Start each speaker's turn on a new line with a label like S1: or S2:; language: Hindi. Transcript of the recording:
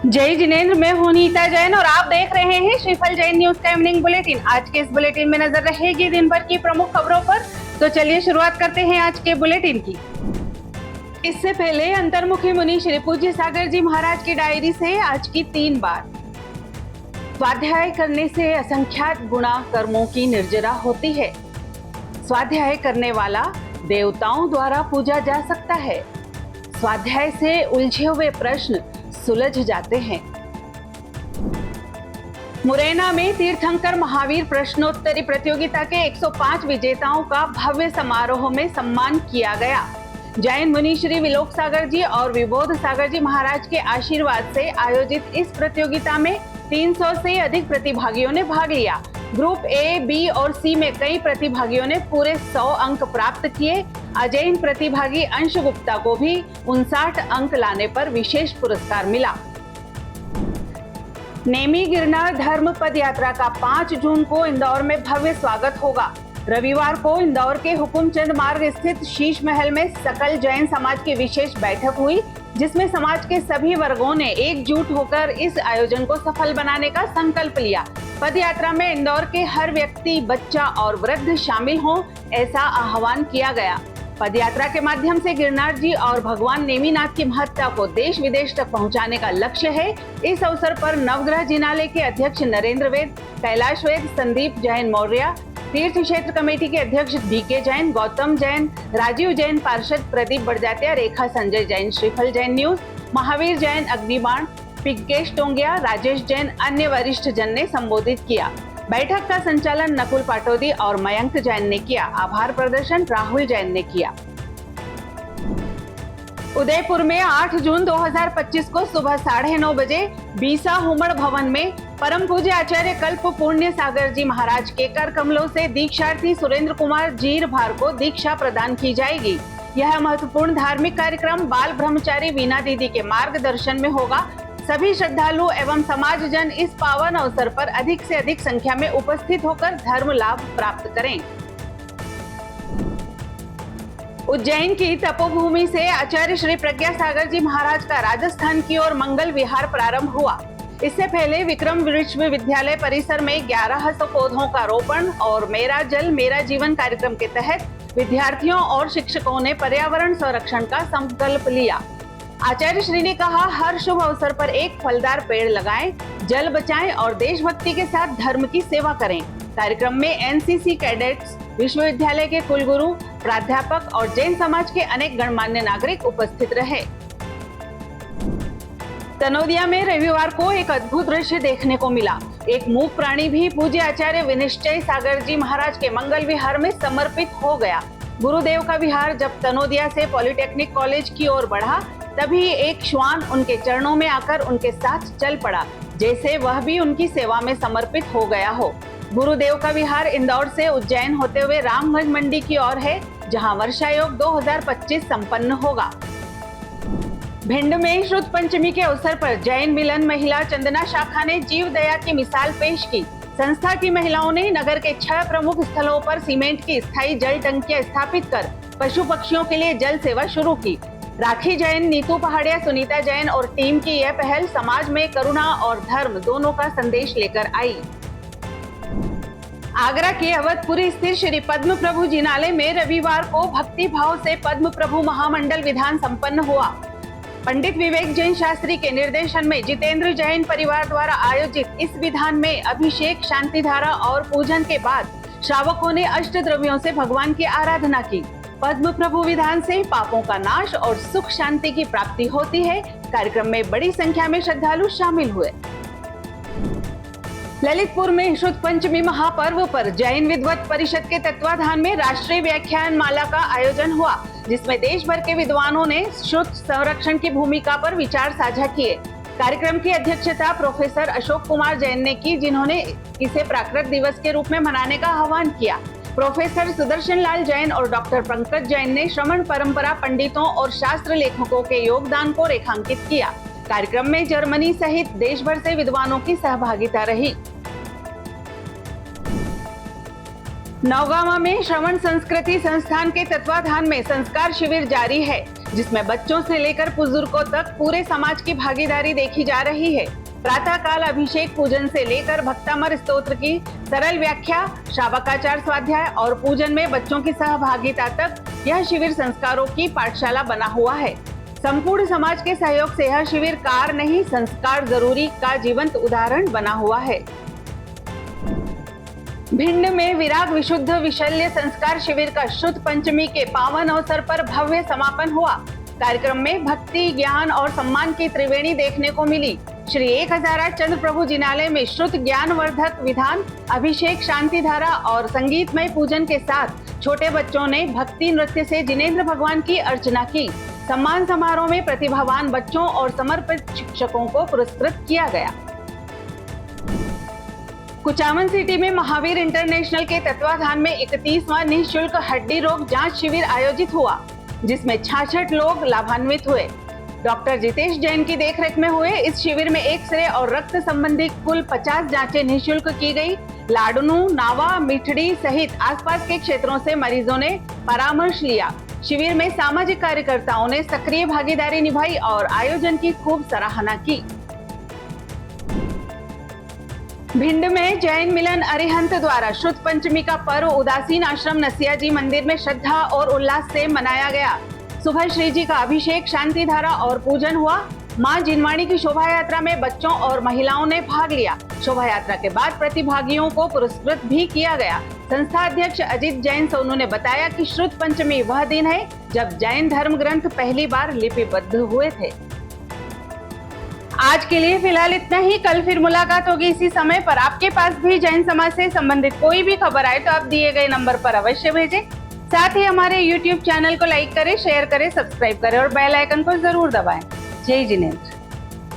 S1: जय जिनेंद्र, मैं हूं नीता जैन और आप देख रहे हैं श्रीफल जैन न्यूज का इवनिंग बुलेटिन। आज के इस बुलेटिन में नजर रहेगी दिन भर की प्रमुख खबरों पर। तो चलिए शुरुआत करते हैं आज के बुलेटिन की। इससे पहले अंतर्मुखी मुनि श्री पूज्य सागर जी महाराज की डायरी से आज की 3 बात। स्वाध्याय करने से असंख्यात गुणा कर्मों की निर्जरा होती है। स्वाध्याय करने वाला देवताओं द्वारा पूजा जा सकता है। स्वाध्याय से उलझे हुए प्रश्न सुलझ जाते हैं। मुरैना में तीर्थंकर महावीर प्रश्नोत्तरी प्रतियोगिता के 105 विजेताओं का भव्य समारोह में सम्मान किया गया। जैन मुनि श्री विलोक सागर जी और विबोध सागर जी महाराज के आशीर्वाद से आयोजित इस प्रतियोगिता में 300 से अधिक प्रतिभागियों ने भाग लिया। ग्रुप ए, बी और सी में कई प्रतिभागियों ने पूरे 100 अंक प्राप्त किए। अजैन प्रतिभागी अंश गुप्ता को भी 59 अंक लाने पर विशेष पुरस्कार मिला। नेमी गिरनार धर्म पद यात्रा का 5 जून को इंदौर में भव्य स्वागत होगा। रविवार को इंदौर के हुकुमचंद मार्ग स्थित शीश महल में सकल जैन समाज की विशेष बैठक हुई, जिसमें समाज के सभी वर्गों ने एकजुट होकर इस आयोजन को सफल बनाने का संकल्प लिया। पद यात्रा में इंदौर के हर व्यक्ति, बच्चा और वृद्ध शामिल हों, ऐसा आह्वान किया गया। पद यात्रा के माध्यम से गिरनार जी और भगवान नेमीनाथ की महत्ता को देश विदेश तक पहुंचाने का लक्ष्य है। इस अवसर पर नवग्रह जिनालय के अध्यक्ष नरेंद्र वेद, कैलाश वेद, संदीप जैन मौर्य, तीर्थ क्षेत्र कमेटी के अध्यक्ष डीके जैन, गौतम जैन, राजीव जैन, पार्षद प्रदीप बड़जात्या, रेखा संजय जैन श्रीफल जैन न्यूज, महावीर जैन अग्निबाण, पिग्गेश टोंगिया, राजेश जैन, अन्य वरिष्ठ जन ने संबोधित किया। बैठक का संचालन नकुल पाटोदी और मयंक जैन ने किया। आभार प्रदर्शन राहुल जैन ने किया। उदयपुर में 8 जून 2025 को सुबह 9:30 बजे बीसा हुमड़ भवन में परम पूज्य आचार्य कल्प पुण्य सागर जी महाराज के कर कमलों से दीक्षार्थी सुरेंद्र कुमार जीर भार को दीक्षा प्रदान की जाएगी। यह महत्वपूर्ण धार्मिक कार्यक्रम बाल ब्रह्मचारी वीना दीदी के मार्गदर्शन में होगा। सभी श्रद्धालु एवं समाजजन इस पावन अवसर पर अधिक से अधिक संख्या में उपस्थित होकर धर्म लाभ प्राप्त करें। उज्जैन की तपोभूमि से आचार्य श्री प्रज्ञा सागर जी महाराज का राजस्थान की ओर मंगल विहार प्रारंभ हुआ। इससे पहले विक्रम विश्वविद्यालय परिसर में 1100 पौधों का रोपण और मेरा जल मेरा जीवन कार्यक्रम के तहत विद्यार्थियों और शिक्षकों ने पर्यावरण संरक्षण का संकल्प लिया। आचार्य श्री ने कहा, हर शुभ अवसर पर एक फलदार पेड़ लगाएं, जल बचाएं और देशभक्ति के साथ धर्म की सेवा करें। कार्यक्रम में एनसीसी कैडेट्स, विश्वविद्यालय के कुलगुरु, प्राध्यापक और जैन समाज के अनेक गणमान्य नागरिक उपस्थित रहे। तनोदिया में रविवार को एक अद्भुत दृश्य देखने को मिला। एक मूक प्राणी भी पूज्य आचार्य विनिश्चय सागर जी महाराज के मंगल विहार में समर्पित हो गया। गुरुदेव का विहार जब तनोदिया से पॉलिटेक्निक कॉलेज की ओर बढ़ा, तभी एक श्वान उनके चरणों में आकर उनके साथ चल पड़ा, जैसे वह भी उनकी सेवा में समर्पित हो गया हो। गुरुदेव का विहार इंदौर से उज्जैन होते हुए रामगंज मंडी की ओर है, जहां वर्षा योग 2025 संपन्न होगा। भिंड में श्रुत पंचमी के अवसर पर जैन मिलन महिला चंदना शाखा ने जीव दया की मिसाल पेश की। संस्था की महिलाओं ने नगर के 6 प्रमुख स्थलों पर सीमेंट की स्थायी जल टंकियां स्थापित कर पशु पक्षियों के लिए जल सेवा शुरू की। राखी जैन, नीतू पहाड़िया, सुनीता जैन और टीम की यह पहल समाज में करुणा और धर्म दोनों का संदेश लेकर आई। आगरा के अवधपुरी स्थित श्री पद्म प्रभु जिनालय में रविवार को भक्ति भाव से पद्म प्रभु महामंडल विधान संपन्न हुआ। पंडित विवेक जैन शास्त्री के निर्देशन में जितेंद्र जैन परिवार द्वारा आयोजित इस विधान में अभिषेक, शांति धारा और पूजन के बाद श्रावकों ने अष्ट द्रव्यों से भगवान की आराधना की। पद्म प्रभु विधान से पापों का नाश और सुख शांति की प्राप्ति होती है। कार्यक्रम में बड़ी संख्या में श्रद्धालु शामिल हुए। ललितपुर में श्रुत पंचमी महापर्व पर जैन विद्वत परिषद के तत्वाधान में राष्ट्रीय व्याख्यान माला का आयोजन हुआ, जिसमें देश भर के विद्वानों ने श्रुत संरक्षण की भूमिका पर विचार साझा किए। कार्यक्रम की अध्यक्षता प्रोफेसर अशोक कुमार जैन ने की, जिन्होंने इसे प्राकृत दिवस के रूप में मनाने का आह्वान किया। प्रोफेसर सुदर्शन लाल जैन और डॉक्टर पंकज जैन ने श्रमण परंपरा पंडितों और शास्त्र लेखकों के योगदान को रेखांकित किया। कार्यक्रम में जर्मनी सहित देश भर से विद्वानों की सहभागिता रही। नौगामा में श्रवण संस्कृति संस्थान के तत्वाधान में संस्कार शिविर जारी है, जिसमें बच्चों से लेकर बुजुर्गों तक पूरे समाज की भागीदारी देखी जा रही है। प्रातः काल अभिषेक पूजन से लेकर भक्तामर स्तोत्र की सरल व्याख्या, श्रावकाचार स्वाध्याय और पूजन में बच्चों की सहभागिता तक यह शिविर संस्कारों की पाठशाला बना हुआ है। संपूर्ण समाज के सहयोग से यह शिविर कार नहीं संस्कार जरूरी का जीवंत उदाहरण बना हुआ है। भिंड में विराग विशुद्ध विशल्य संस्कार शिविर का शुद्ध पंचमी के पावन अवसर पर भव्य समापन हुआ। कार्यक्रम में भक्ति, ज्ञान और सम्मान की त्रिवेणी देखने को मिली। श्री 1008 चंद्र प्रभु जिनालय में श्रुत ज्ञानवर्धक विधान, अभिषेक, शांति धारा और संगीतमय पूजन के साथ छोटे बच्चों ने भक्ति नृत्य से जिनेंद्र भगवान की अर्चना की। सम्मान समारोह में प्रतिभावान बच्चों और समर्पित शिक्षकों को पुरस्कृत किया गया। कुचामन सिटी में महावीर इंटरनेशनल के तत्वाधान में 31वां निःशुल्क हड्डी रोग जांच शिविर आयोजित हुआ, जिसमें 66 लोग लाभान्वित हुए। डॉक्टर जितेश जैन की देखरेख में हुए इस शिविर में एक्सरे और रक्त संबंधी कुल 50 जांचें निःशुल्क की गई। लाडनू, नावा, मिठड़ी सहित आसपास के क्षेत्रों से मरीजों ने परामर्श लिया। शिविर में सामाजिक कार्यकर्ताओं ने सक्रिय भागीदारी निभाई और आयोजन की खूब सराहना की। भिंड में जैन मिलन अरिहंत द्वारा शुद्ध पंचमी का पर्व उदासीन आश्रम नसिया जी मंदिर में श्रद्धा और उल्लास से मनाया गया। सुबह श्री जी का अभिषेक, शांति धारा और पूजन हुआ। मां जिनवाणी की शोभा यात्रा में बच्चों और महिलाओं ने भाग लिया। शोभा यात्रा के बाद प्रतिभागियों को पुरस्कृत भी किया गया। संस्था अध्यक्ष अजित जैन सोनू ने बताया कि शुद्ध पंचमी वह दिन है जब जैन धर्म ग्रंथ पहली बार लिपिबद्ध हुए थे। आज के लिए फिलहाल इतना ही। कल फिर मुलाकात होगी इसी समय पर। आपके पास भी जैन समाज से संबंधित कोई भी खबर आए तो आप दिए गए नंबर पर अवश्य भेजें। साथ ही हमारे YouTube चैनल को लाइक करें, शेयर करें, सब्सक्राइब करें और बेल आइकन को जरूर दबाएं। जय जिनेंद्र।